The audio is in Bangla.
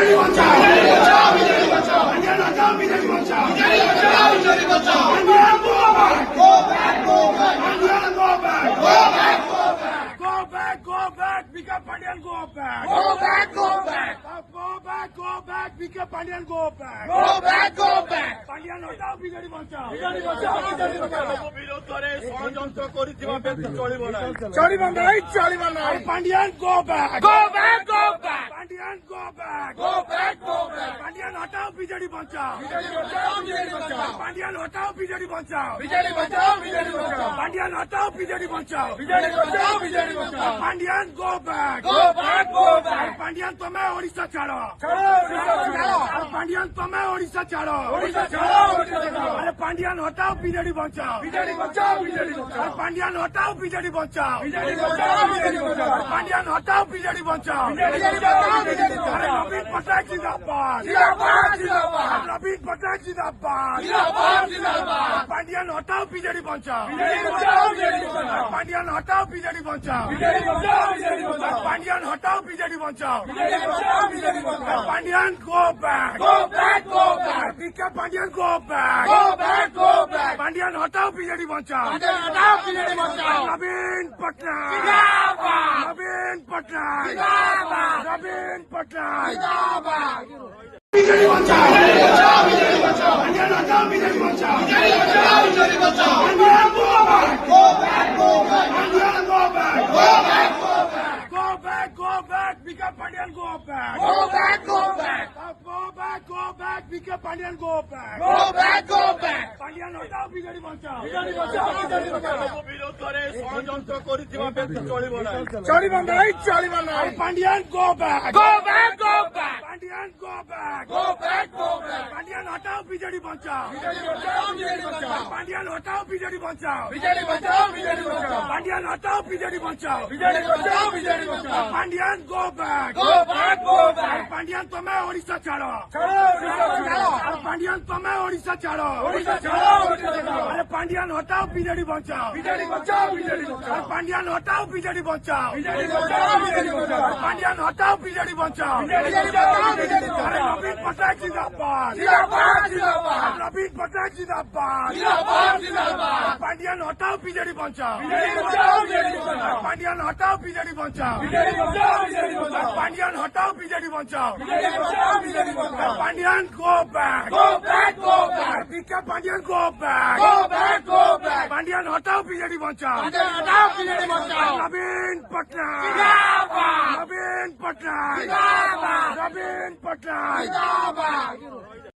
বিজেপি বাঁচাও, বিজেপি বাঁচাও, বিজেপি বাঁচাও, পান্ডিয়ান হটাও, বিজেপি বাঁচাও, বিজেপি বাঁচাও, বিজেপি বাঁচাও, Pandian go back, go back, go back, Pandian go back, go back, go back, go back, go back, Bika Pandian go back, go back, go back, go back, go back, Bika Pandian go back, go back, go back, Pandian হটাও, বিজেপি বাঁচাও, বিজেপি বাঁচাও, বিজেপি বাঁচাও, বিরোধ করে ষড়যন্ত্র করিଥିବା ব্যক্তি চলিব না, চলিব নাই, চলিব নাই, Pandian go back, go back, go back, Pandian go back, go back, go back, Pandian হটাও, বিজেপি বাঁচাও, বিজেপি বাঁচাও, বিজেপি বাঁচাও, পান্ডিয়ান হটাও, বিজেপি বাঁচাও, বিজেপি বাঁচাও, বিজেপি বাঁচাও, পান্ডিয়ান হটাও, বিজেপি বাঁচাও, বিজেপি বাঁচাও, বিজেপি বাঁচাও, Pandian go back, go back, go back, Pandian তুমি ওড়িশা ছাড়ো, ছাড়ো ওড়িশা ছাড়ো, পান্ডিয়ান তুমি ওড়িশা ছাড়ো, ওড়িশা ছাড়ো, ওড়িশা ছাড়ো, আরে পান্ডিয়ান হটাও, বিজেপি বাঁচাও, বিজেপি বাঁচাও, বিজেপি বাঁচাও, পান্ডিয়ান হটাও, বিজেপি বাঁচাও, বিজেপি বাঁচাও, বিজেপি বাঁচাও, পান্ডিয়ান হটাও, বিজেপি বাঁচাও, বিজেপি বাঁচাও, বিজেপি বাঁচাও, আরে নবীন পটনায়ক জিন্দাবাদ, জিন্দাবাদ, জিন্দাবাদ, নবীন পটনায়ক জিন্দাবাদ, জিন্দাবাদ, জিন্দাবাদ, পান্ডিয়ান হটাও, বিজেপি বাঁচাও, বিজেপি বাঁচাও, বিজেপি বাঁচাও, পান্ডিয়ান হটাও, বিজেপি বাঁচাও, বিজেপি বাঁচাও, বিজেপি বাঁচাও, পান্ডিয়ান হটাও, বিজেপি বাঁচাও, বিজেপি বাঁচাও, বিজেপি বাঁচাও, Pandian go back, go back, go back, Bika Pandian go back, go back, go back, Pandian হটাও, বিজেপি বাঁচাও, পান্ডিয়ান হটাও, বিজেপি বাঁচাও, নবীন পটনায়ক জিন্দাবাদ, নবীন পটনায়ক জিন্দাবাদ, নবীন পটনায়ক জিন্দাবাদ, বিজেপি বাঁচাও, বিজেপি বাঁচাও, বিজেপি বাঁচাও, পান্ডিয়ান হটাও, বিজেপি বাঁচাও, বিজেপি বাঁচাও, বিজেপি বাঁচাও, Pandian go back, go back, go back, Pandian go back, go back, go back, go back, go back, Bika Pandian go back, go back, go back, go back, go back, Bika Pandian go back, go back, go back, Pandian হটাও, বিজেপি বাঁচাও, বিজেপি বাঁচাও, বিজেপি বাঁচাও, বিরোধ করে ষড়যন্ত্র করিଥିବା ব্যক্তি চলিব না, চলিব নাই, চলিব নাই, Pandian go back, go back, go back, Pandian go back, go back, go back, Pandian হটাও, বিজেপি বাঁচাও, বিজেপি বাঁচাও, বিজেপি বাঁচাও, পান্ডিয়ান হটাও, বিজেপি বাঁচাও, বিজেপি বাঁচাও, বিজেপি বাঁচাও, পান্ডিয়ান হটাও, বিজেপি বাঁচাও, বিজেপি বাঁচাও, বিজেপি বাঁচাও, Pandian go back, go back, go back, Pandian তুমি ওড়িশা ছাড়ো, ছাড়ো ওড়িশা ছাড়ো, পান্ডিয়ান তুমি ওড়িশা ছাড়ো, ওড়িশা ছাড়ো, ওড়িশা ছাড়ো, আরে পান্ডিয়ান হটাও, বিজেপি বাঁচাও, বিজেপি বাঁচাও, বিজেপি বাঁচাও, পান্ডিয়ান হটাও, বিজেপি বাঁচাও, বিজেপি বাঁচাও, বিজেপি বাঁচাও, পান্ডিয়ান হটাও, বিজেপি বাঁচাও, বিজেপি বাঁচাও, বিজেপি বাঁচাও, আরে নবীন পটনায়ক জিন্দাবাদ, জিন্দাবাদ, জিন্দাবাদ, নবীন পটনায়ক জিন্দাবাদ, জিন্দাবাদ, জিন্দাবাদ, পান্ডিয়ান হটাও, বিজেপি বাঁচাও, বিজেপি বাঁচাও, বিজেপি বাঁচাও, পান্ডিয়ান হটাও, বিজেপি বাঁচাও, বিজেপি বাঁচাও, বিজেপি বাঁচাও, পান্ডিয়ান হটাও, বিজেপি বাঁচাও, বিজেপি বাঁচাও, বিজেপি বাঁচাও, Pandian go back, go back, go back, Bika Pandian go back, go back, go back, Pandian হটাও, বিজেপি বাঁচাও, পান্ডিয়ান হটাও, বিজেপি বাঁচাও, নবীন পটনায়ক জিন্দাবাদ, নবীন পটনায়ক জিন্দাবাদ, নবীন পটনায়ক জিন্দাবাদ।